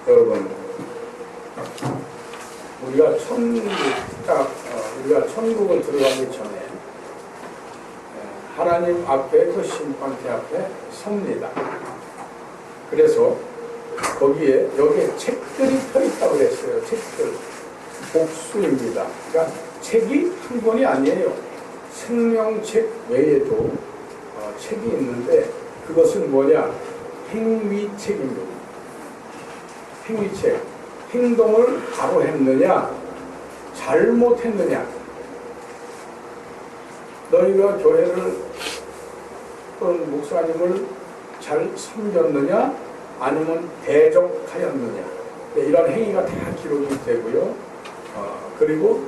여러분, 우리가 천국을 들어가기 전에 하나님 앞에 그 심판대 앞에 섭니다. 그래서 거기에 여기에 책들이 펴있다고 그랬어요. 책들. 복수입니다. 그러니까 책이 한 권이 아니에요. 생명책 외에도 책이 있는데 그것은 뭐냐? 행위책입니다. 행위책. 행동을 바로 했느냐? 잘못했느냐? 너희가 교회를 또는 목사님을 잘 섬겼느냐? 아니면 대적하였느냐? 이런 행위가 다 기록이 되고요. 그리고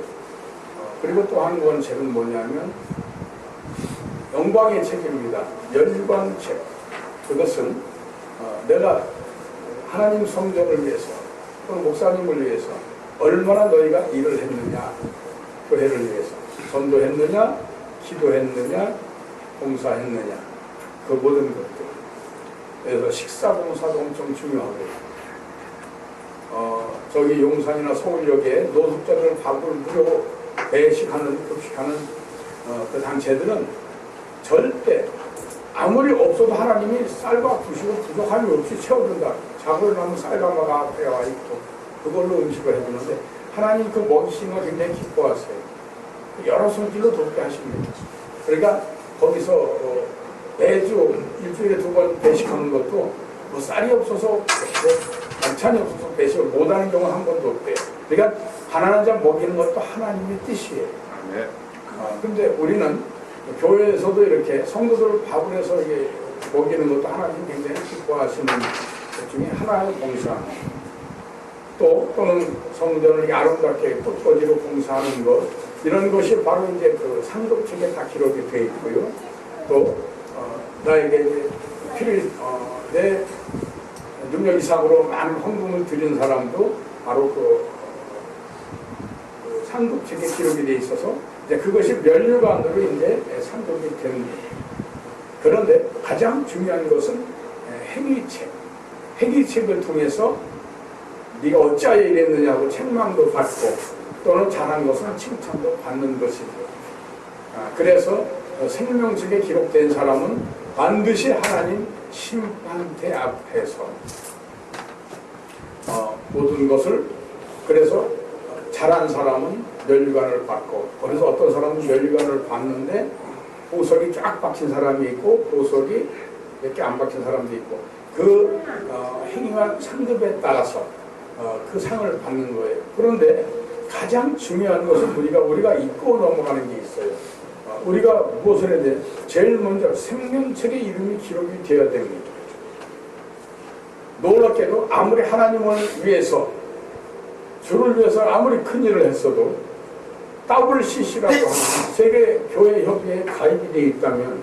또 한 권 책은 뭐냐면 영광의 책입니다. 열관책. 그것은 내가 하나님 성전을 위해서 또는 목사님을 위해서 얼마나 너희가 일을 했느냐, 교회를 위해서 전도했느냐, 기도했느냐, 봉사했느냐, 그 모든 것들. 그래서 식사봉사도 엄청 중요하고요. 저기 용산이나 서울역에 노숙자들 밥을 무료 배식하는, 급식하는 그 단체들은 절대 아무리 없어도 하나님이 쌀과 부시고 부족함이 없이 채워준다. 작을 나면 쌀과 마가 앞에 와 있고 그걸로 음식을 해주는데 하나님 그 먹이시는 걸 굉장히 기뻐하세요. 여러 손길로 돕게 하십니다. 그러니까 거기서 매주 일주일에 2번 배식하는 것도 뭐 쌀이 없어서 반찬이 없어서 배식을 못하는 경우는 한 번도 없대요. 그러니까 가난한 자 먹이는 것도 하나님의 뜻이에요. 네. 근데 우리는 교회에서도 이렇게 성도들 밥을 해서 이게 먹이는 것도 하나님 굉장히 기뻐하시는 것 중에 하나의 봉사. 또는 성전을 아름답게 꽃꽂이로 봉사하는 것, 이런 것이 바로 이제 그 상급책에 다 기록이 되어 있고요. 또 나에게 이제 내 능력 이상으로 많은 헌금을 드린 사람도 바로 그 상급책에 기록이 되어 있어서 이제 그것이 면류관으로 이제 상급이 되는 거예요. 그런데 가장 중요한 것은 행위책. 행위책을 통해서 네가 어찌하여 이랬느냐고 책망도 받고 또는 잘한 것은 칭찬도 받는 것이죠. 그래서 생명책에 기록된 사람은 반드시 하나님 심판대 앞에서 모든 것을, 그래서 잘한 사람은 면류관을 받고, 그래서 어떤 사람은 면류관을 받는데 보석이 쫙 박힌 사람이 있고 보석이 몇 개 안 박힌 사람도 있고, 그 행위와 상급에 따라서 그 상을 받는 거예요. 그런데 가장 중요한 것은 우리가 잊고 넘어가는 게 있어요. 우리가 무엇을 해야 돼? 제일 먼저 생명책의 이름이 기록이 되어야 됩니다. 놀랍게도 아무리 하나님을 위해서, 주를 위해서 아무리 큰 일을 했어도 WCC라고 하는 세계교회협의회에 가입이 되어 있다면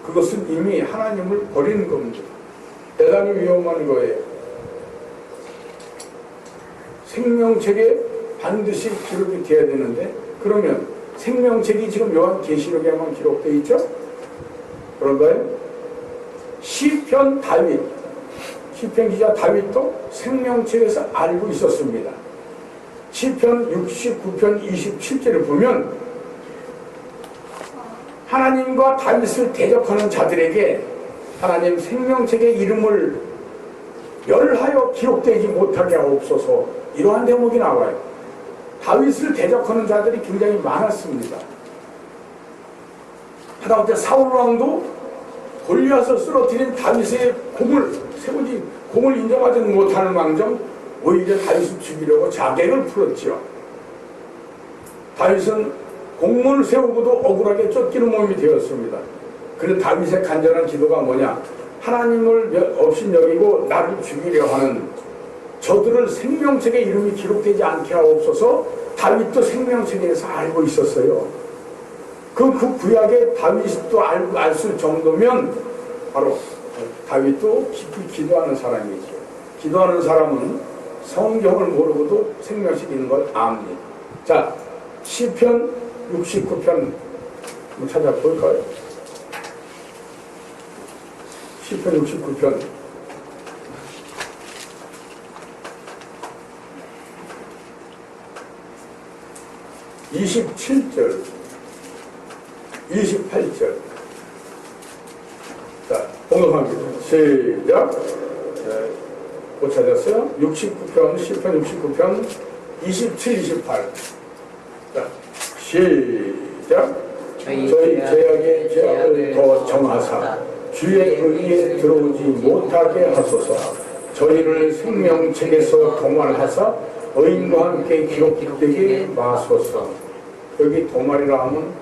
그것은 이미 하나님을 버리는 겁니다. 대단히 위험한 거예요. 생명책에 반드시 기록이 되어야 되는데, 그러면 생명책이 지금 요한계시록에만 기록되어 있죠? 그런가요? 시편 다윗, 시편 기자 다윗도 생명책에서 알고 있었습니다. 시편 69편 27절을 보면 하나님과 다윗을 대적하는 자들에게 하나님 생명책의 이름을 멸하여 기록되지 못하게 하옵소서, 이러한 대목이 나와요. 다윗을 대적하는 자들이 굉장히 많았습니다. 하다못해 사울왕도 골리앗을 쓰러뜨린 다윗의 공을 인정하지 못하는 망정 오히려 다윗을 죽이려고 자객을 풀었죠. 다윗은 공문을 세우고도 억울하게 쫓기는 몸이 되었습니다. 그래서 다윗의 간절한 기도가 뭐냐? 하나님을 업신여기고 나를 죽이려 하는 저들을 생명책에 이름이 기록되지 않게 하옵소서. 다윗도 생명책에서 알고 있었어요. 그 구약의 다윗도 알 수 정도면 바로 다윗도 깊이 기도하는 사람이죠. 기도하는 사람은 성경을 모르고도 생명책 있는 걸 압니다. 자, 시편 69편 한번 찾아볼까요? 시편 69편 27절, 28절. 자, 공동합니다. 시작. 못 찾았어요? 69편, 시편 69편, 27, 28. 자, 시작. 저희 죄악의 죄악을 더 정하사 주의 의에 들어오지 못하게 하소서. 저희를 생명책에서 도말하사 의인과 함께 기록되게 마소서. 여기 도말이라 하면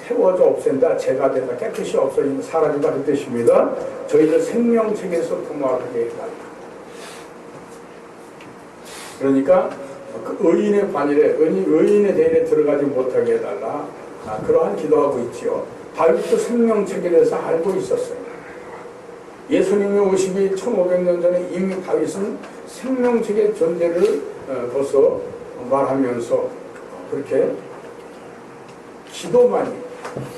태워져 없앤다, 죄가 된다, 깨끗이 없어진다, 사라진다 그 뜻입니다. 저희를 생명책에서 도말하게 해달라. 그러니까 그 의인의 반일에, 의인의 대일에 들어가지 못하게 해달라. 그러한 기도하고 있지요. 다윗도 생명책에 대해서 알고 있었어요. 예수님이 오시기 1500년 전에 이미 다윗은 생명책의 존재를 벌써 말하면서 그렇게 기도만이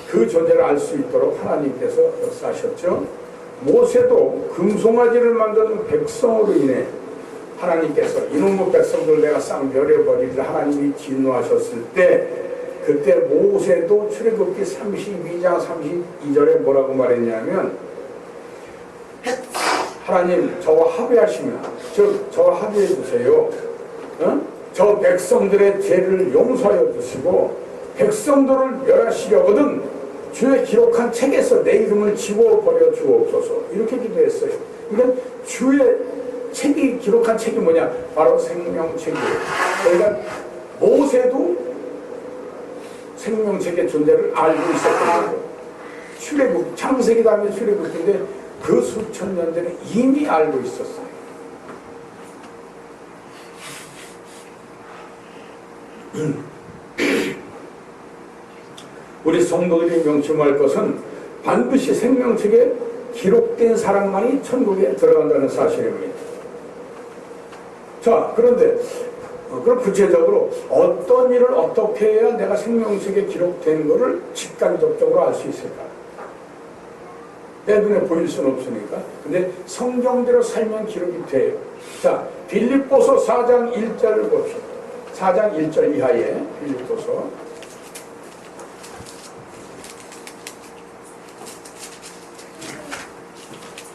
그 존재를 알 수 있도록 하나님께서 역사하셨죠. 모세도 금송아지를 만든 백성으로 인해 하나님께서 이놈의 백성들 내가 싹 멸해버리리라 하나님이 진노하셨을 때, 그때 모세도 출애굽기 32장 32절에 뭐라고 말했냐면, 하나님 저와 합의하시면, 즉 저와 합의해 주세요. 저 백성들의 죄를 용서하여 주시고 백성들을 멸하시려거든 주의 기록한 책에서 내 이름을 지워버려 주옵소서. 이렇게 기도했어요. 그러니까 주의 책이 기록한 책이 뭐냐? 바로 생명책이에요. 그러니까 모세도 생명책의 존재를 알고 있었던 거예요. 출애굽, 창세기 다음에 출애굽인데 그 수천 년 전에 이미 알고 있었어요. 우리 성도들이 명심할 것은 반드시 생명책에 기록된 사람만이 천국에 들어간다는 사실입니다. 자, 그런데 그럼 구체적으로 어떤 일을 어떻게 해야 내가 생명책에 기록된 것을 직간접적으로 알 수 있을까? 내 눈에 보일 수는 없으니까. 근데 성경대로 살면 기록이 돼요. 자, 빌립보서 4장 1절을 봅시다. 4장 1절 이하에 빌립보서.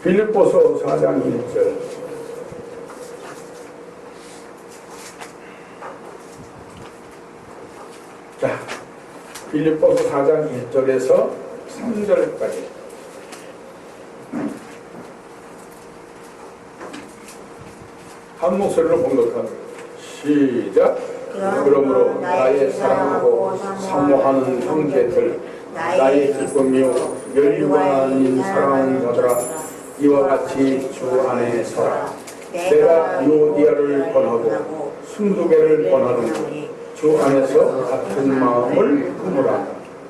빌립보서 4장 1절. 자, 빌립보서 4장 1절에서 3절까지. 한 목소리로 봉독합니다. 시작. 그러므로 나의 사랑하고 사모하는 형제들, 나의 기쁨이요 멸류관인 사랑하는 자들아, 이와 같이 주 안에 서라. 내가 유오디아를 권하고 순두개를 권하노니 주 안에서 같은 마음을 품으라.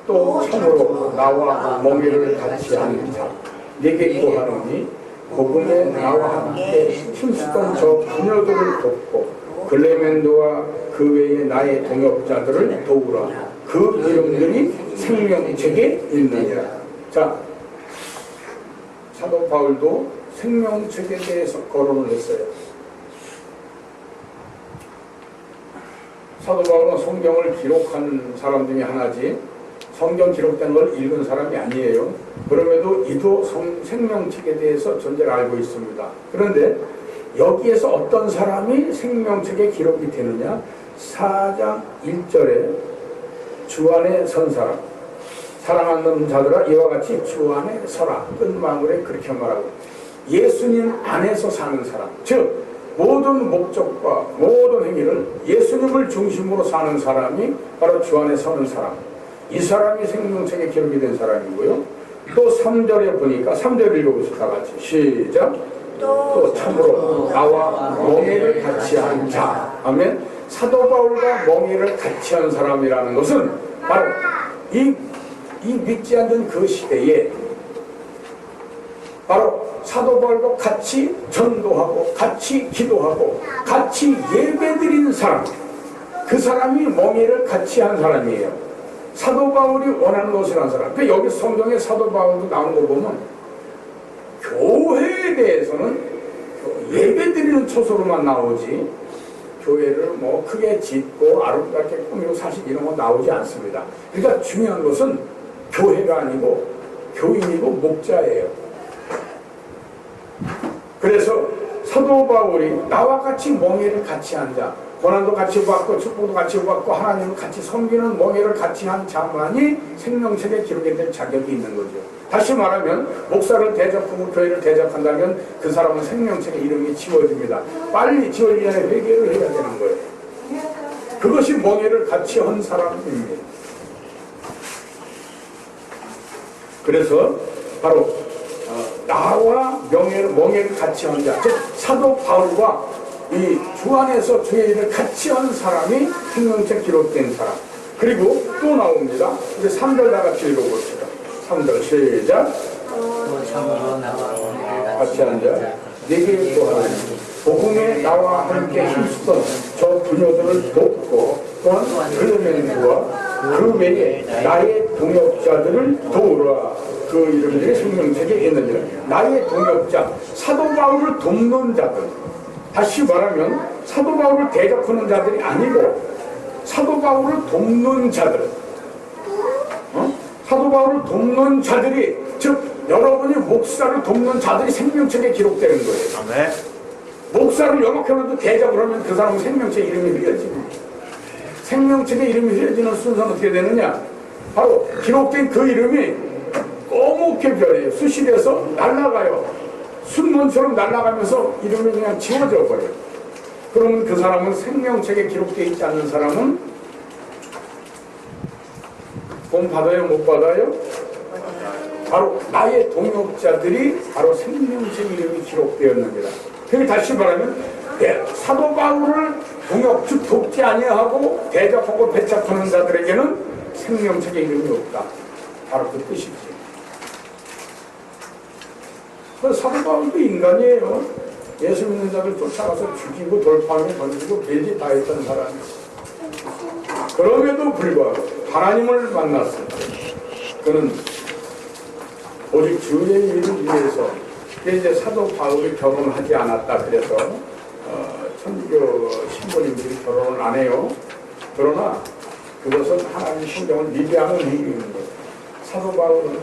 또 참으로 나와 멍에를 같이 하는 자 내게 구하노니 복음에 나와 함께 힘쓰던 저 부녀들을 돕고 글레멘도와 그 외의 나의 동역자들을 도우라. 그 이름들이 생명책에 있느니라. 자, 사도 바울도 생명책에 대해서 거론을 했어요. 사도 바울은 성경을 기록한 사람 중에 하나지 성경 기록된 걸 읽은 사람이 아니에요. 그럼에도 이도 생명책에 대해서 존재를 알고 있습니다. 그런데 여기에서 어떤 사람이 생명책에 기록이 되느냐? 4장 1절에 주 안에 선 사람, 사랑하는 자들아 이와 같이 주 안에 서라. 끝마무리에 그렇게 말하고 예수님 안에서 사는 사람, 즉 모든 목적과 모든 행위를 예수님을 중심으로 사는 사람이 바로 주 안에 서는 사람. 이 사람이 생명책에 기록이 된 사람이고요. 또 3절에 보니까 3절 읽어보시다 같이 시작. 또 참으로 나와 멍에를 같이 한 자. 아멘. 사도 바울과 멍에를 같이 한 사람이라는 것은 바로 이 믿지 않는 그 시대에 바로 사도 바울과 같이 전도하고 같이 기도하고 같이 예배드리는 사람, 그 사람이 멍에를 같이 한 사람이에요. 사도 바울이 원하는 것을 한 사람. 그러니까 여기 성경에 사도 바울도 나오는 거 보면 교회에 대해서는 예배드리는 초소로만 나오지 교회를 뭐 크게 짓고 아름답게 꾸미고 사실 이런 거 나오지 않습니다. 그러니까 중요한 것은 교회가 아니고 교인이고 목자예요. 그래서 사도 바울이 나와 같이 멍에를 같이 한 자, 고난도 같이 받고 축복도 같이 받고 하나님을 같이 섬기는 멍에를 같이 한 자만이 생명책에 기록이 될 자격이 있는 거죠. 다시 말하면 목사를 대적하고 교회를 대적한다면 그 사람은 생명책에 이름이 지워집니다. 빨리 지워지기 전에 회개를 해야 되는 거예요. 그것이 멍에를 같이 한 사람입니다. 그래서 바로 나와 멍에를 같이 한 자, 즉 사도 바울과 이 주 안에서 주의 일을 같이 한 사람이 생명책 기록된 사람. 그리고 또 나옵니다. 이제 3절 다 같이 읽어봅시다. 3절 시작. 같이 한 자. 내게 또한 복음에 나와 함께 힘쓰던 저 부녀들을 돕고 또한 클레멘트와 그 외에 나의 동역자들을 도우라. 그 이름들이 생명책에 있느니라. 나의 동역자, 사도 바울을 돕는 자들. 다시 말하면 사도 바울을 대적하는 자들이 아니고 사도 바울을 돕는 자들. 사도 바울을 돕는 자들이, 즉 여러분이 목사를 돕는 자들이 생명책에 기록되는 거예요. 아멘. 목사를 연합해도 대적을 하면 그 사람은 생명책 이름이 흐려집니다. 생명책에 이름이 흐려지는 순서는 어떻게 되느냐? 바로 기록된 그 이름이 꼬맣게 변해요. 수시돼서 날아가요. 순문처럼 날아가면서 이름이 그냥 지워져 버려요. 그러면 그 사람은 생명책에 기록되어 있지 않는 사람은 돈 받아요? 못 받아요? 바로 나의 동역자들이 바로 생명책 이름이 기록되었느니라. 그게 다시 말하면 사도 바울을 동역, 즉 돕지 아니하고 대적하고 배척하는 자들에게는 생명책의 이름이 없다. 바로 그 뜻이지. 사도 바울도 인간이에요. 예수 믿는 자들 쫓아가서 죽이고 돌파하며 던지고 별짓 다 했던 사람이에요. 그럼에도 불구하고 하나님을 만났습니다. 그는 오직 주의 일을 위해서, 이제 사도 바울이 결혼하지 않았다 그래서 천주교 신부님들이 결혼을 안 해요. 그러나 그것은 하나님 성경을 미개하는 행위인 거예요. 사도 바울은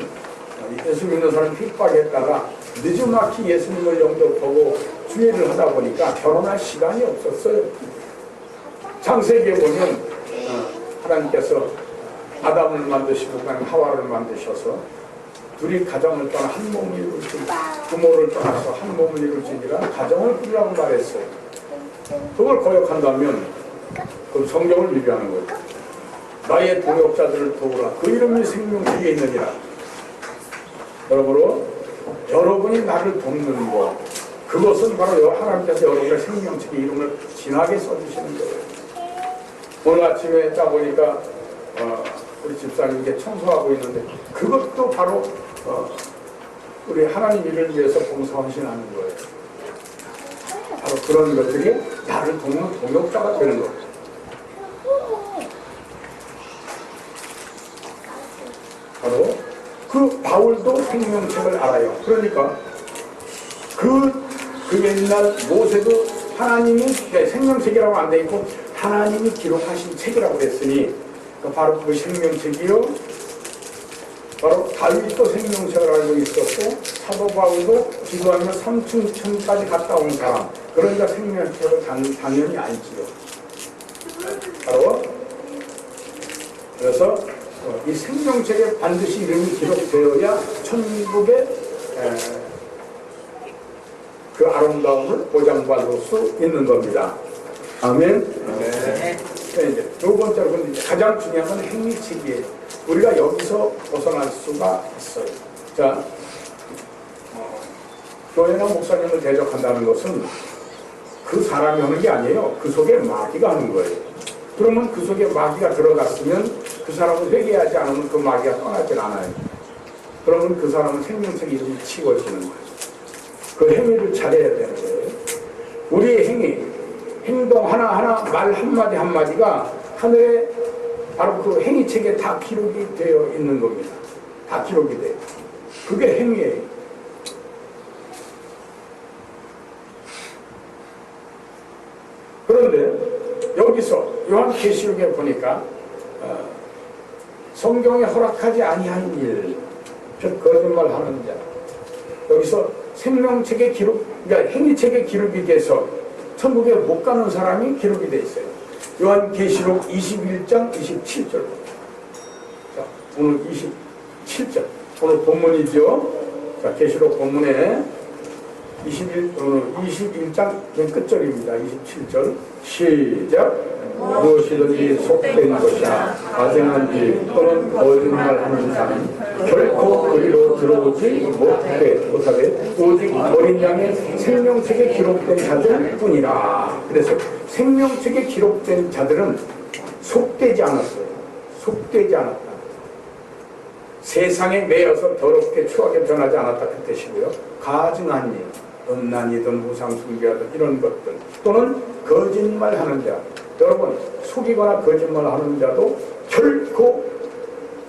예수 믿는 사람 핍박했다가 늦지막히 예수님을 영접하고 주의를 하다 보니까 결혼할 시간이 없었어요. 창세기에 보면 하나님께서 아담을 만드시고 하와를 만드셔서 둘이 가정을 떠나 한 몸을 이룰지, 부모를 떠나서 한 몸을 이룰지니라 가정을 꾸리라고 말했어요. 그걸 거역한다면 그 성경을 위배하는 거예요. 나의 동역자들을 도우라. 그 이름이 생명책에 있느니라. 그러므로 여러분이 나를 돕는 것, 그것은 바로 하나님께서 여러분의 생명책의 이름을 진하게 써주시는 거예요. 오늘 아침에 따보니까 우리 집사님께 청소하고 있는데 그것도 바로 우리 하나님 일을 위해서 봉사하시는 거예요. 바로 그런 것들이 나를 돕는 동역자가 되는 거예요. 바로 그 바울도 생명책을 알아요. 그러니까 그 옛날 모세도 하나님이 생명책이라고 안 돼 있고 하나님이 기록하신 책이라고 했으니 바로 그 생명책이요. 바로 다윗도 생명책을 알고 있었고 사도 바울도 기도하며 삼층천까지 갔다 온 사람. 그러니까 생명책을 당연히 알지요. 바로 그래서 이 생명책에 반드시 이름이 기록되어야 천국의 그 아름다움을 보장받을 수 있는 겁니다. 아멘. 네. 이제 두 번째로 근데 가장 중요한 건 행위책이에요. 우리가 여기서 벗어날 수가 있어요. 자, 교회나 목사님을 대적한다는 것은 그 사람이 하는 게 아니에요. 그 속에 마귀가 하는 거예요. 그러면 그 속에 마귀가 들어갔으면 그 사람은 회개하지 않으면 그 마귀가 떠나질 않아요. 그러면 그 사람은 생명책 이름이 치워지는 거예요. 그 행위를 잘해야 되는 거예요. 우리의 행위, 행동 하나하나, 말 한마디 한마디가 하늘에 바로 그 행위책에 다 기록이 되어 있는 겁니다. 다 기록이 돼요. 그게 행위예요. 그런데 여기서 요한계시록에 보니까 성경에 허락하지 아니한 일, 즉 거짓말하는 자, 여기서 생명책의 기록, 그러니까 행위책의 기록이 돼서 천국에 못 가는 사람이 기록이 돼 있어요. 요한계시록 21장 27절. 자, 오늘 27절. 오늘 본문이죠. 자, 계시록 본문에 21장 맨 끝절입니다. 27절. 시작. 무엇이든지 속된 것이나 가증한 일 또는 거짓말하는 자는 결코 그리로 들어오지 못하되 오직 어린 양의 생명책에 기록된 자들 뿐이라. 그래서 생명책에 기록된 자들은 속되지 않았어요. 속되지 않았다. 세상에 매여서 더럽게 추하게 변하지 않았다 그 뜻이고요. 가증한 일, 음란이든 우상숭배하든 이런 것들 또는 거짓말하는 자, 여러분 속이거나 거짓말하는 자도 결코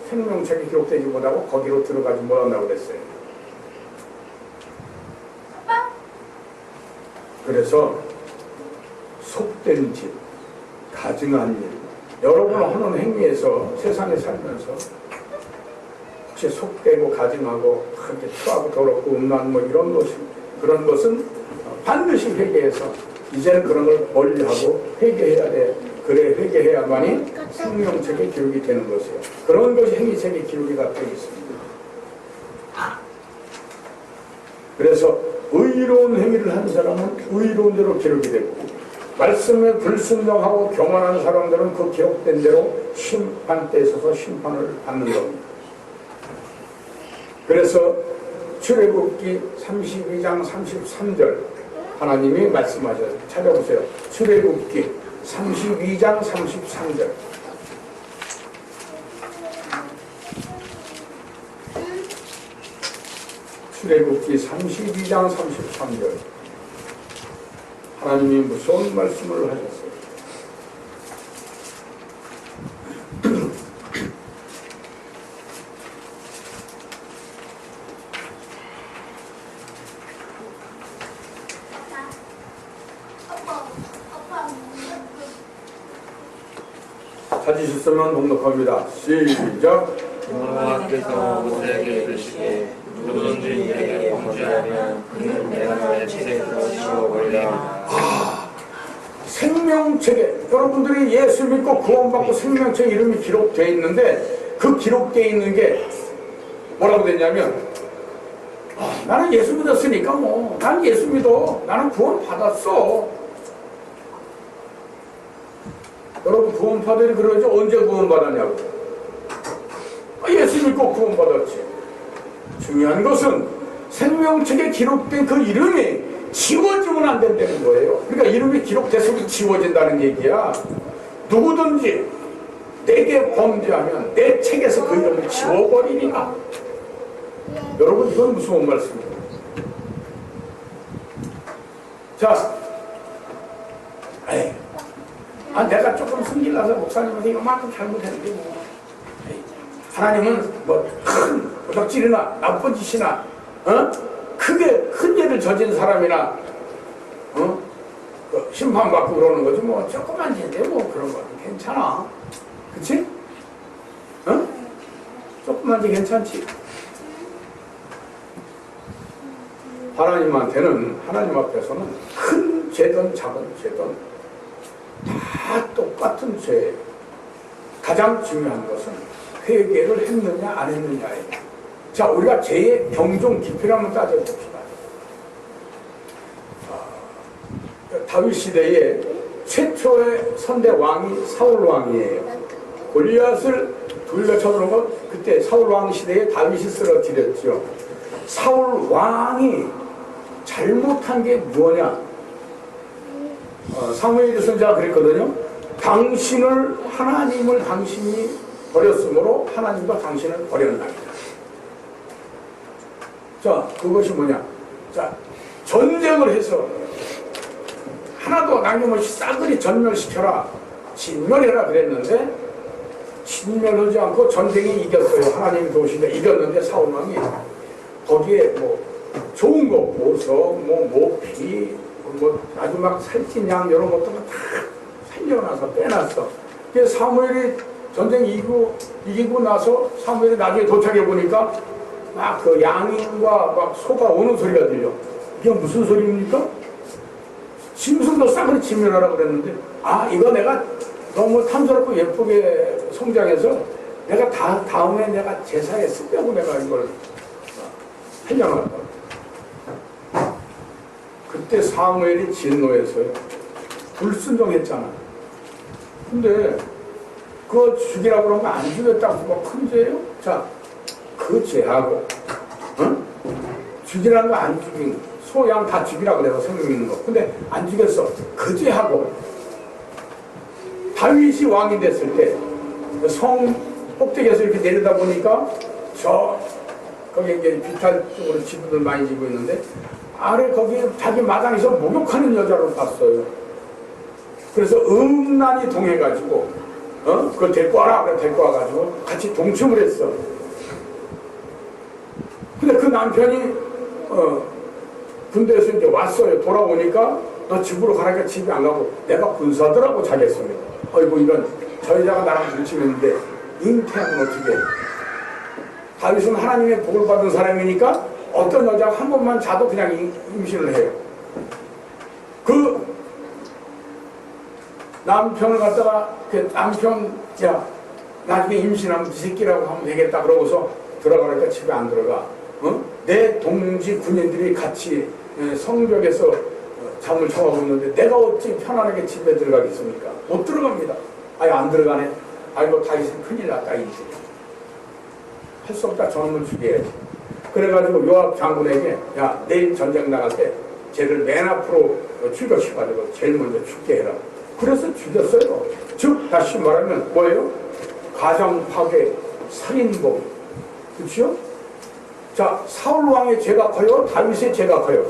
생명책에 기록되지 못하고 거기로 들어가지 못한다고 그랬어요. 그래서 속된 짓, 가증한 일, 여러분 하는 행위에서 세상에 살면서 혹시 속되고 가증하고 그렇게 추하고 더럽고 음란 뭐 이런 것이 그런 것은 반드시 회개해서 이제는 그런 걸 멀리하고 회개해야 돼. 그래 회개해야만이 생명책에 기록이 되는 것이에요. 그런 것이 행위책에 기록이 다 되어 있습니다. 그래서 의로운 행위를 한 사람은 의로운 대로 기록이 되고 말씀에 불순종하고 교만한 사람들은 그 기록된 대로 심판대에 서서 심판을 받는 겁니다. 그래서 출애굽기 32장 33절 하나님이 말씀하셔서 찾아보세요. 출애굽기 32장 33절. 출애굽기 32장 33절. 하나님이 무서운 말씀을 하셨어요. 찾으셨으면 넉넉합니다. 시작. 여호와께서 모세에게 이르시되 누구든지 내게 범죄하면 그는 내가 내 책에서 지워버리라. 생명책에 여러분들이 예수 믿고 구원받고 생명책 이름이 기록되어 있는데 그 기록되어 있는 게 뭐라고 됐냐면 나는 예수 믿었으니까 뭐 나는 예수 믿어. 나는 구원 받았어. 여러분 구원받으니 그러죠. 언제 구원받았냐고. 예수 믿고 구원받았지. 중요한 것은 생명책에 기록된 그 이름이 지워지면 안 된다는 거예요. 그러니까 이름이 기록돼서 지워진다는 얘기야. 누구든지 내게 범죄하면 내 책에서 그 이름을 지워버리리라. 여러분 이건 무서운 말씀이에요. 자, 내가 조금 승질나서 목사님한테 이거만큼 잘못했는데 뭐 하나님은 뭐 큰 도적질이나 나쁜 짓이나 크게 큰 죄를 저진 사람이나 그 심판받고 그러는 거지 뭐 조그만 죄인데 뭐 그런 거 괜찮아. 그치? 조그만 죄 괜찮지. 하나님한테는 하나님 앞에서는 큰 죄든 작은 죄든 다 똑같은 죄예요. 가장 중요한 것은 회개를 했느냐 안 했느냐예요. 자, 우리가 죄의 경종 깊이를 한번 따져봅시다. 다윗 시대에 최초의 선대 왕이 사울 왕이에요. 골리앗을 돌려쳐들은 건 그때 사울 왕 시대에 다윗이 쓰러뜨렸죠. 사울 왕이 잘못한 게 뭐냐? 사무엘 선지자가 그랬거든요. 하나님을 당신이 버렸으므로 하나님도 당신을 버렸나이다. 자, 그것이 뭐냐? 자, 전쟁을 해서 하나도 남김없이 싸그리 전멸시켜라, 진멸해라 그랬는데 진멸하지 않고 전쟁이 이겼어요. 하나님이 도우시는데 이겼는데 사울왕이 거기에 뭐 좋은 거 보석, 뭐 모피, 뭐 아주 막 살찐 양 이런 것도 다 살려놔서 빼놨어. 그래서 사무엘이 전쟁 이기고 나서 사무엘이 나중에 도착해 보니까 막 그 양과 막 소가 오는 소리가 들려. 이게 무슨 소리입니까? 짐승도 싸그리 지면하라고 그랬는데, 아, 이거 내가 너무 탐스럽고 예쁘게 성장해서 내가 다음에 내가 제사에 쓰려고 내가 이걸 하려고 한다. 그때 사무엘이 진노해서요. 불순종했잖아. 근데 그거 죽이라고 그러면 안 죽였다고 뭐 큰 죄예요? 자, 그 죄하고 죽이라는 거 안 죽인 소, 양 다 죽이라고 내가 성경에 있는 거. 근데 안 죽였어. 그 죄하고 다윗이 왕이 됐을 때 성 꼭대기에서 이렇게 내려다 보니까 거기 이제 비탈 쪽으로 지구들 많이 지고 있는데 아래 거기 자기 마당에서 목욕하는 여자를 봤어요. 그래서 음란이 동해가지고 그걸 데리고 와라. 그래 데리고 와가지고 같이 동침을 했어. 근데 그 남편이 군대에서 이제 왔어요. 돌아오니까 너 집으로 가라니까 집에 안 가고 내가 군사들하고 자겠습니다. 어이구 이런 저 여자가 나랑 동침했는데 잉태하면 어떻게 해? 다윗은 하나님의 복을 받은 사람이니까 어떤 여자가 한 번만 자도 그냥 임신을 해요. 그 남편을 갖다가 남편 야 나중에 임신하면 네 새끼라고 하면 되겠다 그러고서 들어가니까 집에 안 들어가. 내 동지 군인들이 같이 성벽에서 잠을 청하고 있는데 내가 어찌 편안하게 집에 들어가겠습니까? 못 들어갑니다. 아예 안 들어가네. 아이고 다윗은 큰일 났다 이제. 할 수 없다. 저놈을 죽여야지. 그래가지고 요압 장군에게 야 내일 전쟁 나갈 때 쟤를 맨 앞으로 출격시켜가지고 제일 먼저 죽게 해라. 그래서 죽였어요. 즉 다시 말하면 뭐예요? 가정 파괴, 살인범. 그렇죠? 자, 사울 왕의 죄가 커요? 다윗의 죄가 커요?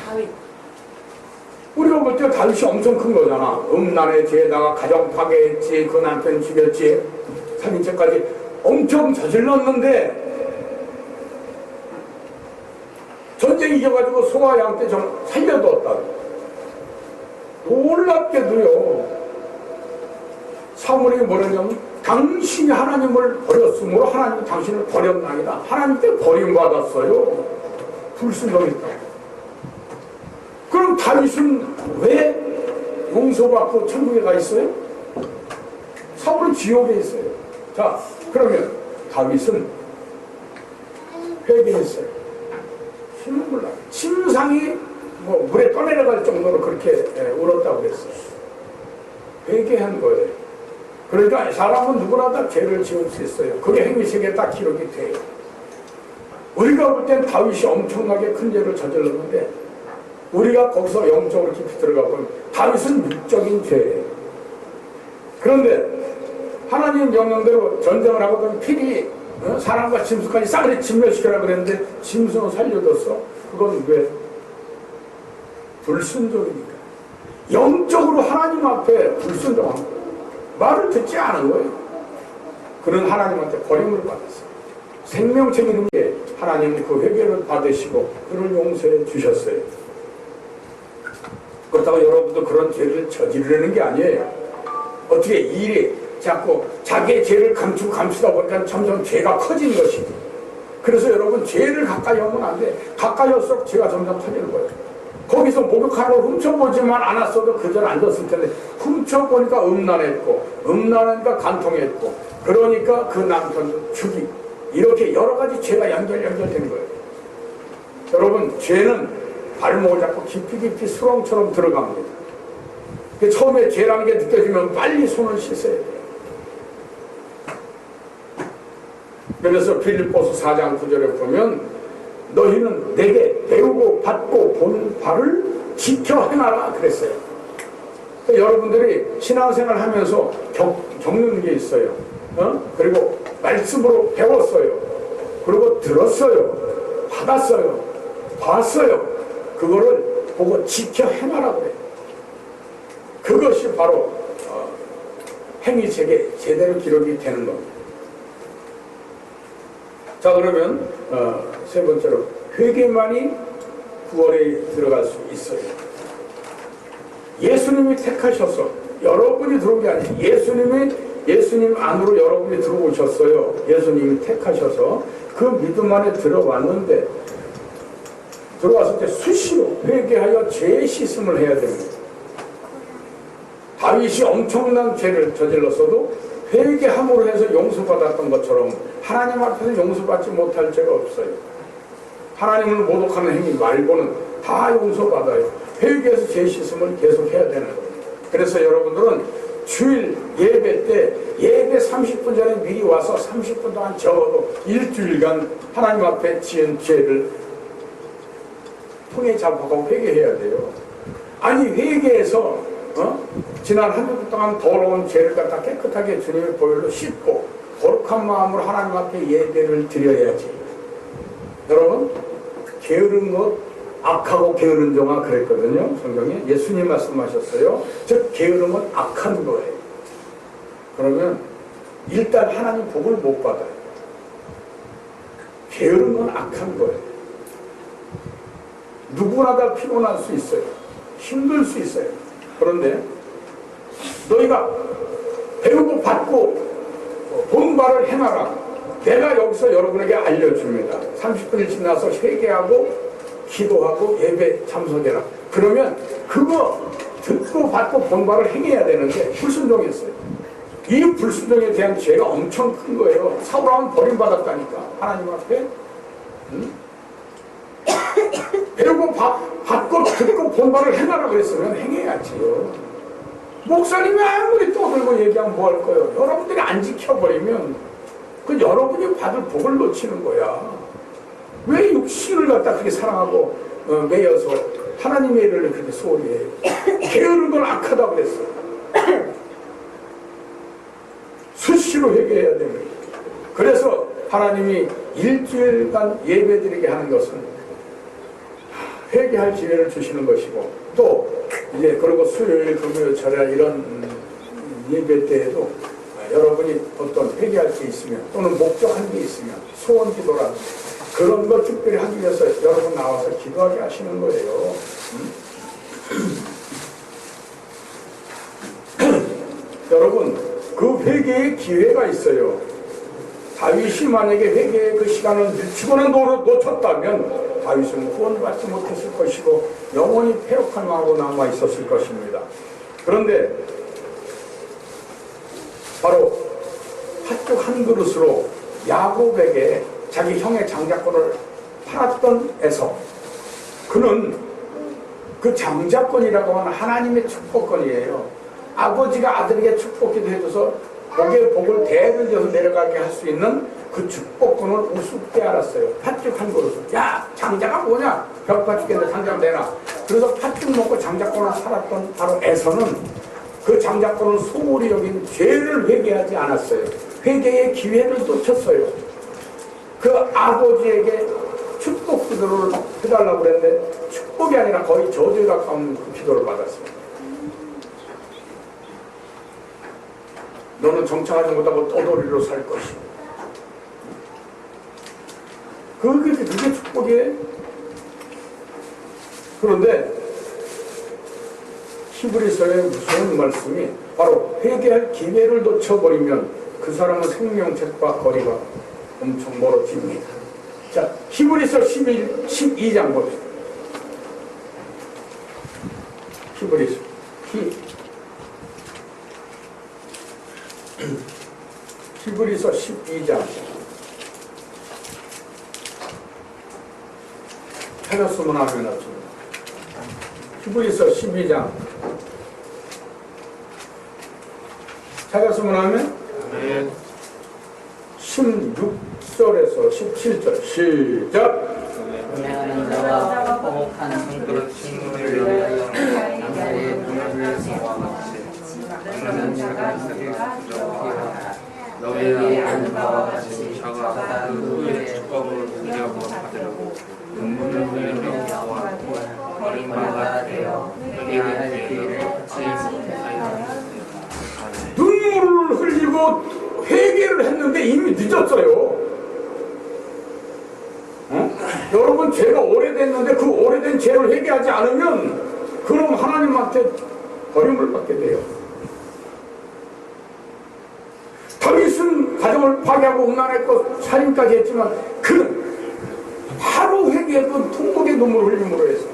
다윗. 우리가 볼 때 다윗이 엄청 큰 거잖아. 음란의 죄에다가 가정 파괴했지, 그 남편 죽였지, 살인죄까지 엄청 저질렀는데 전쟁 이겨가지고 소와 양 때 좀 살려두었다. 놀랍게도요. 사무엘이 뭐라냐면 당신이 하나님을 버렸으므로 하나님이 당신을 버렸나이다. 하나님께 버림받았어요. 불순종했다. 그럼 다윗은 왜 용서받고 천국에 가 있어요? 사울은 지옥에 있어요. 자, 그러면 다윗은 회개했어요. 힘은 몰라. 침상이 뭐 물에 떠내려갈 정도로 그렇게 울었다고 그랬어요. 회개한 거예요. 그러니까 사람은 누구나 다 죄를 지을 수 있어요. 그게 행위책에 딱 기록이 돼요. 우리가 볼 땐 다윗이 엄청나게 큰 죄를 저질렀는데 우리가 거기서 영적으로 깊이 들어가 보면 다윗은 육적인 죄예요. 그런데 하나님 명령대로 전쟁을 하거든 필히 사람과 짐승까지 싸그리 진멸시켜라 그랬는데 짐승을 살려줬어. 그건 왜? 불순종이니까. 영적으로 하나님 앞에 불순종한 거예요. 말을 듣지 않은 거예요. 그는 하나님한테 버림을 받았어요. 생명책 이름에 하나님이 그 회개를 받으시고 그를 용서해 주셨어요. 그렇다고 여러분도 그런 죄를 저지르는 게 아니에요. 어떻게 일이 자꾸 자기의 죄를 감추다 보니까 점점 죄가 커지는 것이죠. 그래서 여러분 죄를 가까이 하면 안 돼. 가까이 할수록 죄가 점점 커지는 거예요. 거기서 목욕하러 훔쳐보지만 않았어도 그전 앉았을 텐데 훔쳐보니까 음란했고 음란하니까 간통했고 그러니까 그 남편도 죽이고 이렇게 여러 가지 죄가 연결되는 거예요. 여러분 죄는 발목을 잡고 깊이 수렁처럼 들어갑니다. 처음에 죄라는 게 느껴지면 빨리 손을 씻어야 돼요. 그래서 필립보서 4장 9절에 보면 너희는 내게 배우고 받고 본 바를 지켜 행하라 그랬어요. 여러분들이 신앙생활 하면서 겪는 게 있어요. 그리고 말씀으로 배웠어요. 그리고 들었어요. 받았어요. 봤어요. 그거를 보고 지켜 행하라 그래요. 그것이 바로 행위책에 제대로 기록이 되는 겁니다. 자, 그러면 세 번째로 회개만이 구원에 들어갈 수 있어요. 예수님이 택하셔서 여러분이 들어온 게 아니에요. 예수님 안으로 여러분이 들어오셨어요. 예수님이 택하셔서 그 믿음 안에 들어왔는데 들어왔을 때 수시로 회개하여 죄 씻음을 해야 됩니다. 다윗이 엄청난 죄를 저질렀어도 회개함으로 해서 용서받았던 것처럼 하나님 앞에서 용서받지 못할 죄가 없어요. 하나님을 모독하는 행위 말고는 다 용서받아요. 회개해서 죄 씻음을 계속 해야 되는 거예요. 그래서 여러분들은 주일 예배 때 예배 30분 전에 미리 와서 30분 동안 적어도 일주일간 하나님 앞에 지은 죄를 통해 잡아가고 회개해야 돼요. 아니 회개해서 지난 한 주 동안 더러운 죄를 갖다 깨끗하게 주님의 보혈로 씻고 거룩한 마음으로 하나님 앞에 예배를 드려야지. 여러분 게으른 것 악하고 게으른 종아 그랬거든요. 성경에 예수님 말씀하셨어요. 즉 게으른 건 악한 거예요. 그러면 일단 하나님 복을 못 받아요. 게으른 건 악한 거예요. 누구나 다 피곤할 수 있어요. 힘들 수 있어요. 그런데 너희가 배우고 받고 본 바를 행하라. 내가 여기서 여러분에게 알려줍니다. 30분이 지나서 회개하고 기도하고 예배 참석해라. 그러면 그거 듣고 받고 본 바를 행해야 되는데 불순종했어요. 이 불순종에 대한 죄가 엄청 큰 거예요. 사울왕은 버림받았다니까 하나님 앞에. 배우고 받고 듣고 본 바를 행하라 그랬으면 행해야지요. 목사님이 아무리 떠들고 얘기하면 뭐 할 거예요. 여러분들이 안 지켜버리면 그 여러분이 받을 복을 놓치는 거야. 왜 육신을 갖다 그렇게 사랑하고 매여서 하나님의 일을 그렇게 소홀히 해요. 게으른 건 악하다고 그랬어. 수시로 회개해야 됩니다. 그래서 하나님이 일주일간 예배드리게 하는 것은 회개할 기회를 주시는 것이고, 또 이제 그리고 수요일, 금요일, 철야 이런 예배 때에도 여러분이 어떤 회개할 게 있으면 또는 목적한 게 있으면 소원 기도라든지 그런 걸 특별히 하기 위해서 여러분 나와서 기도하게 하시는 거예요. 여러분 그 회개의 기회가 있어요. 다윗이 만약에 회개의 그 시간을 늦추거나 놓쳤다면 다윗은 구원받지 못했을 것이고 영원히 패역한 마음으로 남아 있었을 것입니다. 그런데 바로 팥죽 한 그릇으로 야곱에게 자기 형의 장자권을 팔았던 에서, 그는 그 장자권이라고 하는 하나님의 축복권이에요. 아버지가 아들에게 축복기도 해줘서 복의 복을 대를 지어서 내려가게 할 수 있는 그 축복권을 우습게 알았어요. 팥죽 한 그릇을. 야, 장자가 뭐냐? 벽파 죽겠는데 장자 내놔. 그래서 팥죽 먹고 장자권을 팔았던 바로 에서는 그 장자권을 소홀히 여긴 죄를 회개하지 않았어요. 회개의 기회를 놓쳤어요. 그 아버지에게 축복 기도를 해달라고 그랬는데 축복이 아니라 거의 저주에 가까운 그 기도를 받았습니다. 너는 정착하지 못하고 떠돌이로 살 것이고. 그게 축복이에요. 그런데 히브리서의 무서운 말씀이 바로 회개할 기회를 놓쳐버리면 그 사람은 생명책과 거리가 엄청 멀어집니다. 자, 히브리서 12장 보세요. 히브리서 12장 찾았으면 하면 없습니다. 히브리서 12장 찾았으면 하면 16절에서 17절 시작. 은혜하는 자와 화목한 성도를 친구를 위하여 남자의 눈을 위해서와 같이 그러는 자가 있으리라 기억하라. 너희의 아는 바와 같이 저가 그 후에 축복을 누려고 받으려고 눈물을 흘리며 구하고 버림받아 되어 회개할 기회를 얻지 못하였다. 눈물을 흘리고 회개를 했는데 이미 늦었어요. 여러분 죄가 오래됐는데 그 오래된 죄를 회개하지 않으면 그럼 하나님한테 버림을 받게 돼요. 다윗은 가정을 파괴하고 음란했고 살인까지 했지만 그는 바로 회개했던 통곡의 눈물을 흘림으로 해서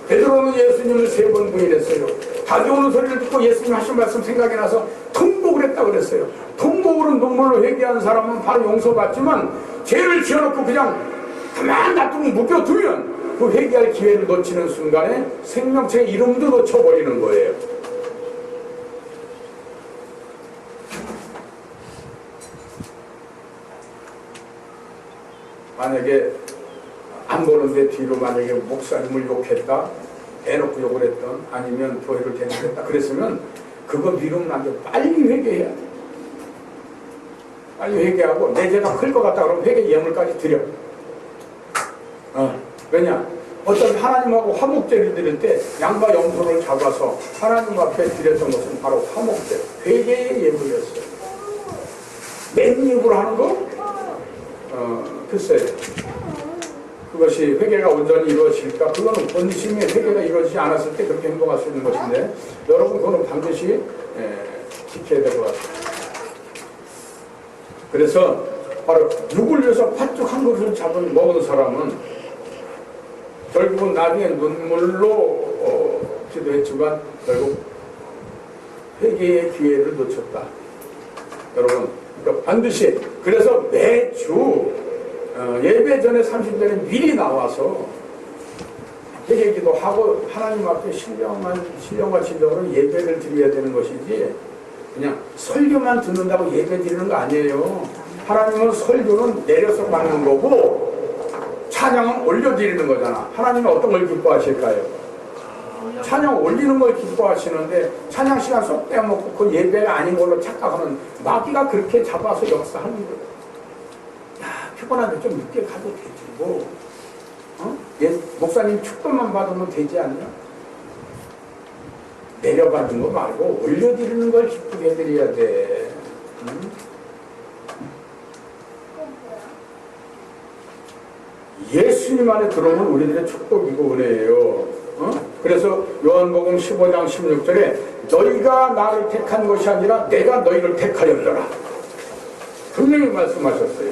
베드로는 예수님을 3번 부인했어요. 다가오는 소리를 듣고 예수님 하신 말씀 생각이 나서 통곡을 했다고 그랬어요. 통곡으로 눈물로 회개한 사람은 바로 용서받지만 죄를 지어놓고 그냥 가만 놔두고 묶여두면 그 회개할 기회를 놓치는 순간에 생명체의 이름도 놓쳐버리는 거예요. 만약에 안 보는데 뒤로 만약에 목사님을 욕했다, 대놓고 욕을 했던, 아니면 교회를 대놓했다 그랬으면 그거 미루면 안 돼. 빨리 회개해야 돼. 빨리 회개하고 내 죄가 클 것 같다 그러면 회개 예물까지 드려. 왜냐? 어떤 하나님하고 화목제를 드릴 때 양과 염소를 잡아서 하나님 앞에 드렸던 것은 바로 화목제, 회개의 예물이었어요. 맨 입으로 하는 거? 글쎄요. 그것이 회개가 온전히 이루어질까? 그거는 본심이 회개가 이루어지지 않았을 때 그렇게 행동할 수 있는 것인데 여러분 그거는 반드시 지켜야 될 것 같아요. 그래서 바로 누굴 위해서 팥죽 한 그릇을 먹은 사람은 결국은 나중에 눈물로 기도했지만 결국 회개의 기회를 놓쳤다. 여러분 그러니까 반드시 그래서 매주 예배 전에 30전에 미리 나와서 회개기도 하고 하나님 앞에 신령과 진정으로 예배를 드려야 되는 것이지 그냥 설교만 듣는다고 예배 드리는 거 아니에요. 하나님은 설교는 내려서 받는 거고 찬양은 올려드리는 거잖아. 하나님은 어떤 걸 기뻐하실까요? 찬양 올리는 걸 기뻐하시는데 찬양 시간 쏙 빼먹고 그 예배가 아닌 걸로 착각하면 마귀가 그렇게 잡아서 역사하는 거예요. 야, 피곤한데 좀 늦게 가도 되지 뭐. 목사님 축도만 받으면 되지 않냐? 내려받는 거 말고 올려드리는 걸 기쁘게 해드려야 돼. 예수님 안에 들어오면 우리들의 축복이고 은혜예요. 그래서 요한복음 15장 16절에 너희가 나를 택한 것이 아니라 내가 너희를 택하였더라. 분명히 말씀하셨어요.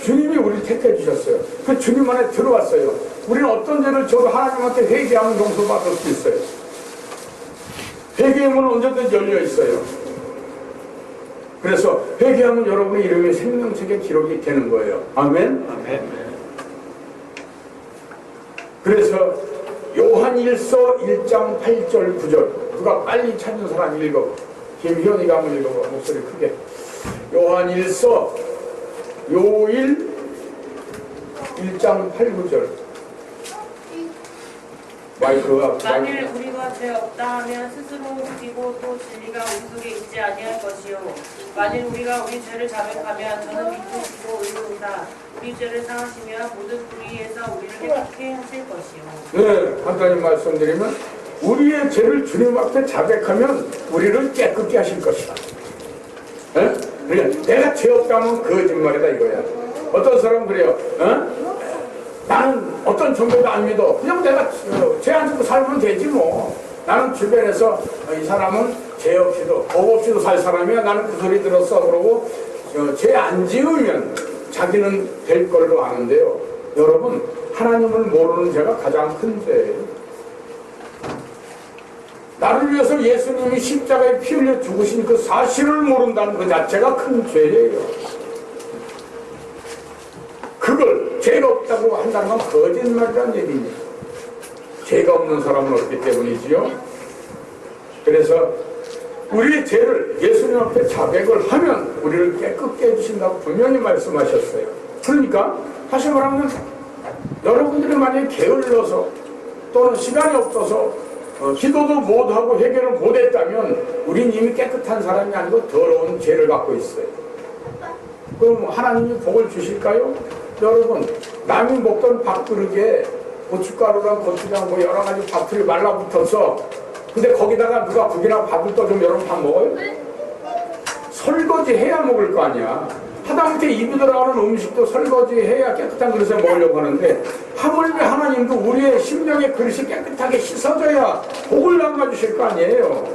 주님이 우리를 택해 주셨어요. 그 주님 안에 들어왔어요. 우리는 어떤 죄를 져도 하나님한테 회개하면 용서받을 수 있어요. 회개의 문은 언제든지 열려 있어요. 그래서 회개하면 여러분의 이름이 생명책에 기록이 되는 거예요. 아멘? 아멘. 그래서 요한일서 1장 8절 9절 누가 빨리 찾는 사람 읽어. 김희원이가 한번 읽어봐. 목소리 크게. 요한일서 요일 1장 8, 9절 마이크가 만일 우리가 죄 없다 하면 스스로 웃기고 또 진리가 우리 속에 있지 아니할 것이요 만일 우리가 우리 죄를 자백하면 저는 믿으시고 의로우다 우리 죄를 사하시며 모든 불의에서 우리를 깨끗게 하실 것이요. 네, 간단히 말씀드리면 우리의 죄를 주님 앞에 자백하면 우리를 깨끗게 하실 것이다. 네? 그러니까 내가 죄 없다면 거짓말이다 이거야. 어떤 사람은 그래요. 나는 어떤 종교도 안 믿어. 그냥 내가 죄 안 짓고 살면 되지 뭐. 나는 주변에서 이 사람은 죄 없이도 법 없이도 살 사람이야. 나는 그 소리 들었어. 그러고 죄 안 지으면 자기는 될 걸로 아는데요. 여러분 하나님을 모르는 죄가 가장 큰 죄예요. 나를 위해서 예수님이 십자가에 피 흘려 죽으신 그 사실을 모른다는 그 자체가 큰 죄예요. 그걸 죄가 없다고 한다는 건 거짓말이라는 얘기입니다. 죄가 없는 사람은 없기 때문이지요. 그래서 우리의 죄를 예수님 앞에 자백을 하면 우리를 깨끗게 해주신다고 분명히 말씀하셨어요. 그러니까 다시 말하면 여러분들이 만약에 게을러서 또는 시간이 없어서 기도도 못하고 회개를 못했다면 우린 이미 깨끗한 사람이 아니고 더러운 죄를 갖고 있어요. 그럼 하나님이 복을 주실까요? 여러분 남이 먹던 밥그릇에 고춧가루랑 고추장 뭐 여러 가지 밥들이 말라붙어서 근데 거기다가 누가 국이나 밥을 떠주면 여러분 밥 먹어요? 설거지 해야 먹을 거 아니야. 하다못해 입에 들어가는 음식도 설거지 해야 깨끗한 그릇에 먹으려고 하는데 하물며 하나님 하나님도 우리의 심령의 그릇이 깨끗하게 씻어져야 복을 남겨주실 거 아니에요.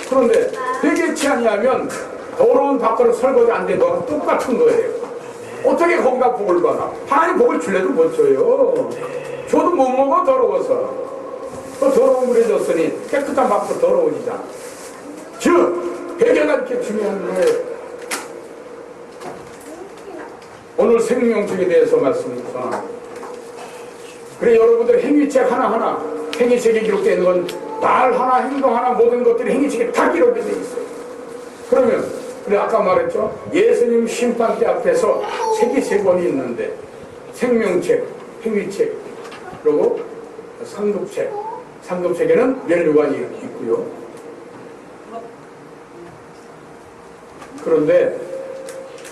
그런데 회개치 아니하면 더러운 밥그릇 설거지 안 된 거랑 똑같은 거예요. 어떻게 거기다 복을 받아? 하나님 복을 줄래도 못 줘요. 저도 못 먹어, 더러워서. 또 더러운 물에 줬으니 깨끗한 밥도 더러워지잖아. 즉 회개가 이렇게 중요한 거예요. 오늘 생명책에 대해서 말씀드립니다. 그래, 여러분들 행위책 하나하나, 행위책에 기록되어 있는 건 말 하나, 행동 하나, 모든 것들이 행위책에 다 기록되어 있어요. 그러면, 그래, 아까 말했죠? 예수님 심판대 앞에서 책이 3권이 있는데, 생명책, 행위책, 그리고 상급책. 상급책에는 면류관이 있고요. 그런데,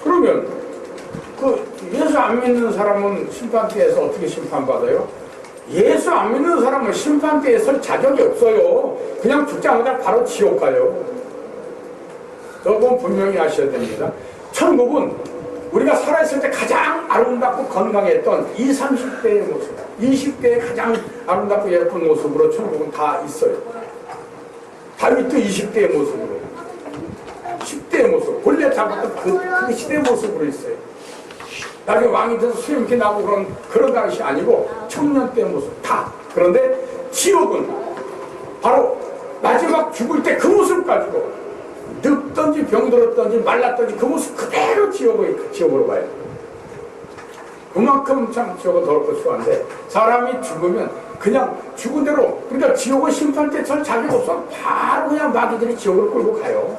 그러면, 예수 안 믿는 사람은 심판대에서 어떻게 심판받아요? 예수 안 믿는 사람은 심판대에 설 자격이 없어요. 그냥 죽자마자 바로 지옥 가요. 여러분 분명히 아셔야 됩니다. 천국은 우리가 살아있을 때 가장 아름답고 건강했던 20, 30대의 모습, 20대의 가장 아름답고 예쁜 모습으로 천국은 다 있어요. 다윗도 20대의 모습으로, 10대의 모습, 본래 잡았던 그 시대의 모습으로 있어요. 나중에 왕이 돼서 수염기 나고 그런 당시 아니고 청년 때 모습 다. 그런데 지옥은 바로 마지막 죽을 때 그 모습 가지고 늙든지 병들었든지 말랐든지 그 모습 그대로 지옥으로 가요. 그만큼 참 지옥은 더럽고 추한데, 사람이 죽으면 그냥 죽은 대로, 그러니까 지옥은 심판 때 절 자격 없어 바로 그냥 마귀들이 지옥으로 끌고 가요.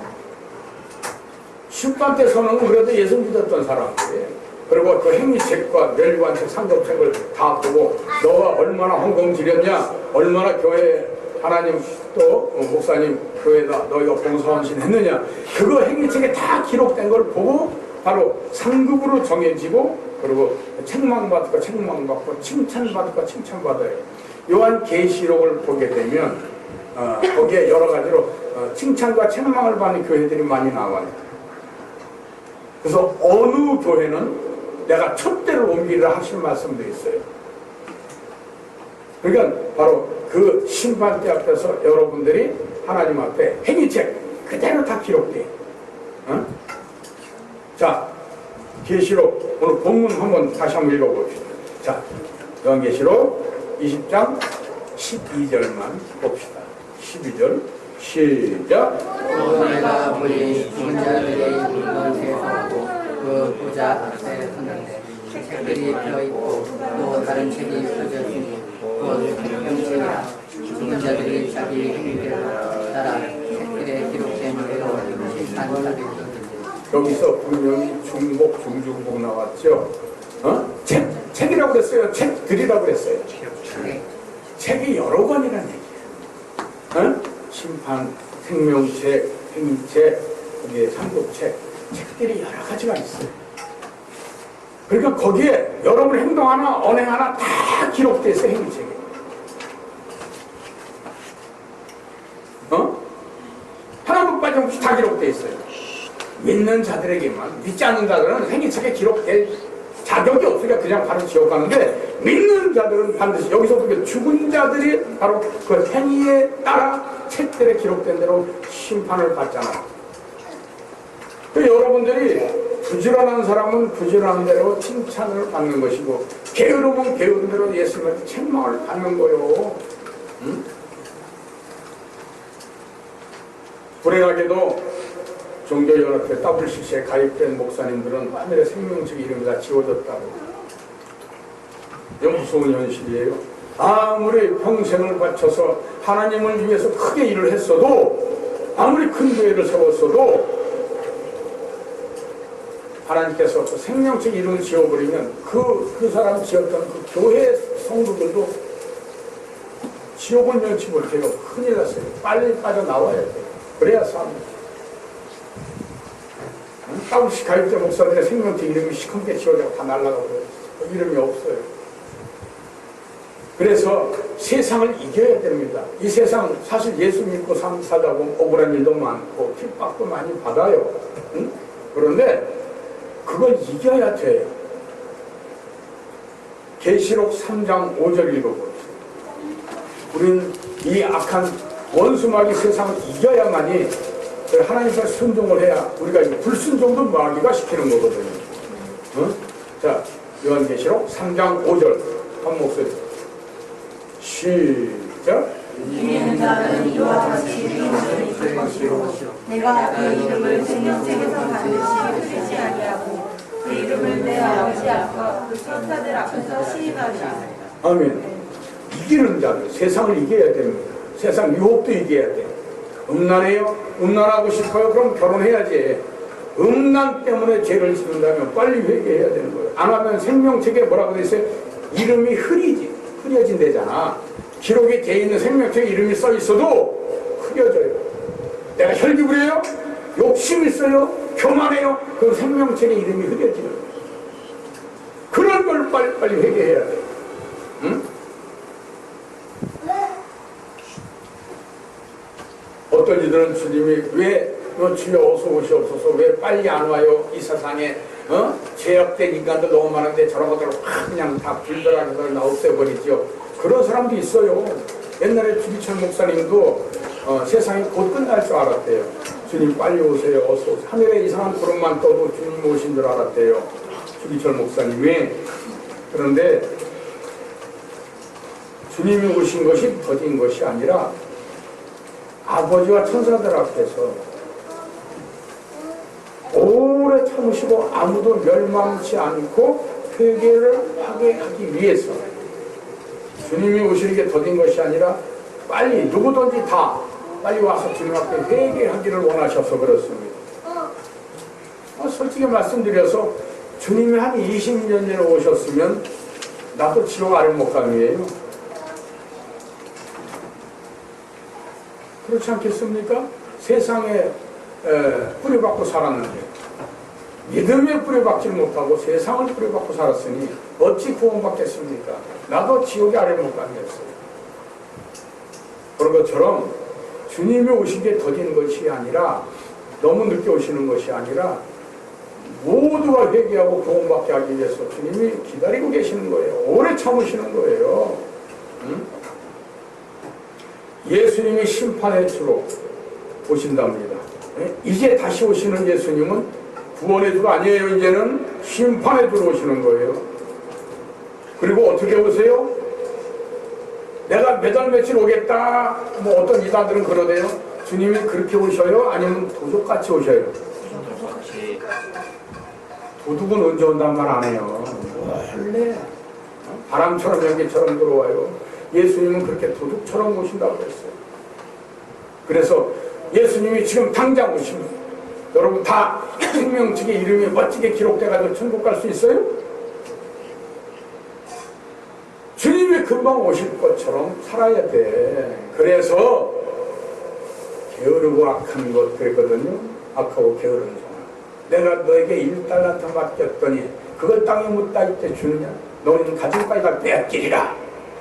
심판 때 서는 그래도 예수 믿었던 사람들이에요. 그리고 그 행위책과 멸관책, 상급책을 다 보고 너가 얼마나 헌금 드렸냐, 얼마나 교회 하나님 또 목사님 교회에다 너희가 봉사헌신 했느냐, 그거 행위책에 다 기록된 걸 보고 바로 상급으로 정해지고, 그리고 책망받을 거 책망받고 칭찬받을 거 칭찬받아요. 요한계시록을 보게 되면 거기에 여러 가지로 칭찬과 책망을 받는 교회들이 많이 나와요. 그래서 어느 교회는 내가 촛대를 옮기라 하신 말씀도 있어요. 그러니까 바로 그 심판대 앞에서 여러분들이 하나님 앞에 행위책 그대로 다 기록돼. 자, 계시록 오늘 본문 한번 다시 한번 읽어봅시다. 자, 요한계시록 20장 12절만 봅시다. 12절 시작. 또 내가 보니 죽은 자들이 묻는 세상하고 그 보좌 앞에 섰는데 책들이 펴있고 또 다른 책이 펴졌으니 곧 생명책이라. 죽은 자들이 자기 행위대로 따라 책들에 기록된 대로 심판받을 것이니. 여기서 분명히 중복, 중중복 나왔죠. 책이라고 그랬어요. 책들이라고 그랬어요. 책이 여러 권이라는 얘기예요. 심판, 생명책, 행위책, 거기에 상급책, 책들이 여러 가지가 있어요. 그러니까 거기에 여러분 행동 하나, 언행 하나 다 기록되어 있어요. 행위책에. 하나도 빠짐없이 다 기록되어 있어요. 믿는 자들에게만, 믿지 않는 자들은 행위책에 기록될 자격이 없으니까 그냥 바로 지옥 가는데, 믿는 자들은 반드시 여기서 보게 죽은 자들이 바로 그 행위에 따라 책들에 기록된 대로 심판을 받잖아요. 여러분들이 부지런한 사람은 부지런한 대로 칭찬을 받는 것이고, 게으름은 게으른 대로 예수님한테 책망을 받는 거요. 불행하게도 종교연합회 WCC에 가입된 목사님들은 하늘의 생명책 이름이 다 지워졌다고. 이건 무서운 현실이에요. 아무리 평생을 바쳐서 하나님을 위해서 크게 일을 했어도, 아무리 큰 교회를 세웠어도 하나님께서 그 생명책 이름을 지워버리면 그 사람 지었던 그 교회 성도들도 지옥을 면치 못해요. 큰일 났어요. 빨리 빠져나와야 돼요. 그래야 삽니다. WCC 가입된 목사들의 생명책 이름이 시커멓게 지워져서 다 날아가고 이름이 없어요. 그래서 세상을 이겨야 됩니다. 이 세상 사실 예수 믿고 살다 보면 억울한 일도 많고 핍박도 많이 받아요. 그런데 그걸 이겨야 돼요. 계시록 3장 5절 읽어보세요. 우리는 이 악한 원수마귀 세상을 이겨야만이 하나님께 순종을 해야 우리가 이 불순종도 마귀가 시키는 거거든요. 자, 요한계시록 3장 5절 한 목소리 시작. 이기는 자는 이와 같이 이름을 있을 것이요 내가 그 이름을 생명책에서 반드시 끄지 아니하고 그 이름을 내 아버지 앞과 그 천사들 앞에서 시인하리라. 아멘. 이기는 자들, 세상을 이겨야 됩니다. 세상 유혹도 이겨야 돼. 음란해요? 음란하고 싶어요? 그럼 결혼해야지. 음란 때문에 죄를 짓는다면 빨리 회개해야 되는 거예요. 안 하면 생명책에 뭐라고 돼 있어요? 이름이 흐려진대잖아. 기록에 돼 있는 생명책에 이름이 써 있어도 흐려져요. 내가 혈기부려요? 욕심 있어요? 교만해요? 그 생명책에 이름이 흐려지는 거예요. 그런 걸 빨리 회개해야 돼요. 응? 어떤 이들은 주님이 왜 주여 어서 오시옵소서 왜 빨리 안 와요? 이 세상에 죄악된 인간들 너무 많은데 저런 것들을 확 그냥 다 불들하게 다 없애버리죠. 그런 사람도 있어요. 옛날에 주기철 목사님도 세상이 곧 끝날 줄 알았대요. 주님 빨리 오세요. 어서 오세요. 하늘에 이상한 구름만 떠도 주님 오신 줄 알았대요. 주기철 목사님이. 그런데 주님이 오신 것이 더딘 것이 아니라 아버지와 천사들 앞에서 오래 참으시고 아무도 멸망치 않고 회개를 하기 위해서 주님이 오시는 게 더딘 것이 아니라 빨리 누구든지 다 빨리 와서 주님 앞에 회개하기를 원하셔서 그렇습니다. 솔직히 말씀드려서 주님이 한 20년 전에 오셨으면 나도 지옥 아랫목감이에요. 그렇지 않겠습니까? 세상에 뿌려박고 살았는데 믿음에 뿌려박지 못하고 세상을 뿌려박고 살았으니 어찌 구원받겠습니까? 나도 지옥의 아랫목감이었어요. 그런 것처럼 주님이 오신 게 더딘 것이 아니라 너무 늦게 오시는 것이 아니라 모두가 회개하고 구원받게 하기 위해서 주님이 기다리고 계시는 거예요. 오래 참으시는 거예요. 응? 예수님이 심판의 주로 오신답니다. 이제 다시 오시는 예수님은 구원의 주가 아니에요. 이제는 심판의 주로 오시는 거예요. 그리고 어떻게 오세요? 내가 몇 월 며칠 오겠다. 뭐 어떤 이단들은 그러대요. 주님이 그렇게 오셔요? 아니면 도둑같이 오셔요? 도둑은 언제 온단 말 안 해요. 원래 바람처럼 연기처럼 들어와요. 예수님은 그렇게 도둑처럼 오신다고 했어요. 그래서 예수님이 지금 당장 오시면 여러분 다 생명책에 이름이 멋지게 기록돼가지고 천국 갈 수 있어요? 주님이 금방 오실 것처럼 살아야 돼. 그래서 게으르고 악한 것 그랬거든요. 악하고 게으른 자나 내가 너에게 1달란트 맡겼더니 그걸 땅에 묻다 이때 주느냐? 너는 가진 바에다 빼앗기리라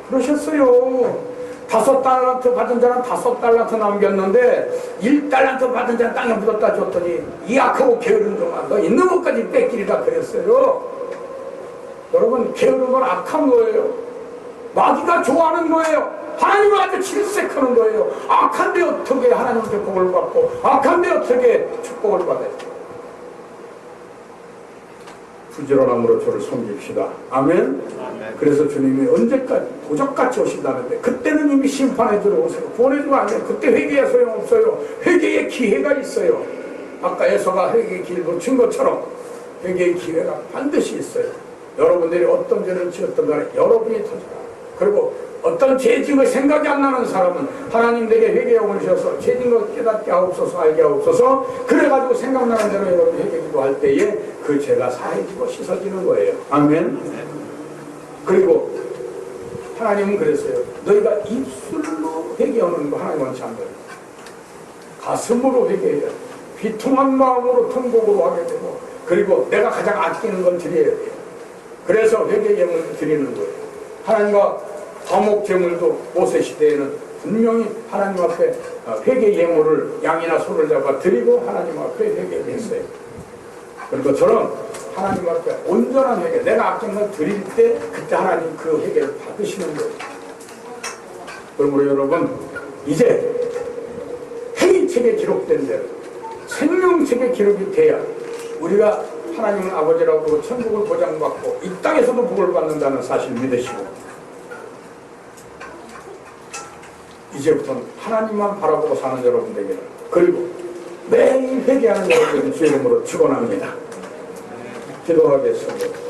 그러셨어요. 5달란트 받은 자는 5달란트 남겼는데 1달란트 받은 자는 땅에 묻었다 줬더니 이 악하고 게으른 종아 너 있는 것까지 뺏기리라 그랬어요. 여러분 게으른 건 악한 거예요. 마귀가 좋아하는 거예요. 하나님을 아주 질색하는 거예요. 악한데 어떻게 하나님께 복을 받고 악한데 어떻게 축복을 받아요. 부지런함으로 저를 섬깁시다. 아멘. 그래서 주님이 언제까지 도적같이 오신다는데 그때는 이미 심판에 들어오세요. 구원해 주가 아니에요. 그때 회개에 소용없어요. 회개의 기회가 있어요. 아까 에서가 회개의 기회를 놓친 것처럼 회개의 기회가 반드시 있어요. 여러분들이 어떤 죄를 지었던 간에 여러분이 터져라. 그리고 어떤 죄진 거 생각이 안 나는 사람은 하나님 내게 회개에 오셔서 죄진 거 깨닫게 하옵소서 알게 하옵소서 그래가지고 생각나는 대로 여러분이 회개 기도할 때에 그 죄가 사해지고 씻어지는 거예요. 아멘. 그리고 하나님은 그랬어요. 너희가 입술로 회개하는 거 하나님 원치 않아요. 가슴으로 회개해야 돼. 비통한 마음으로 통곡으로 하게 되고 그리고 내가 가장 아끼는 걸 드려야 돼요. 그래서 회개 예물을 드리는 거예요. 하나님과 화목 제물도 모세 시대에는 분명히 하나님 앞에 회개 예물을 양이나 소를 잡아 드리고 하나님 앞에 회개를 했어요. 그런 것처럼 하나님 앞에 온전한 회개, 내가 앞장서 드릴 때 그때 하나님 그 회개를 받으시는 거예요. 그러므로 여러분, 이제 회개책에 기록된 대로 생명책에 기록이 돼야 우리가 하나님은 아버지라고 그러고 천국을 보장받고 이 땅에서도 복을 받는다는 사실 믿으시고, 이제부터는 하나님만 바라보고 사는 여러분 되기를, 그리고 매일 회개하는 여러분 주의 이름으로 축원합니다. 기도하겠습니다.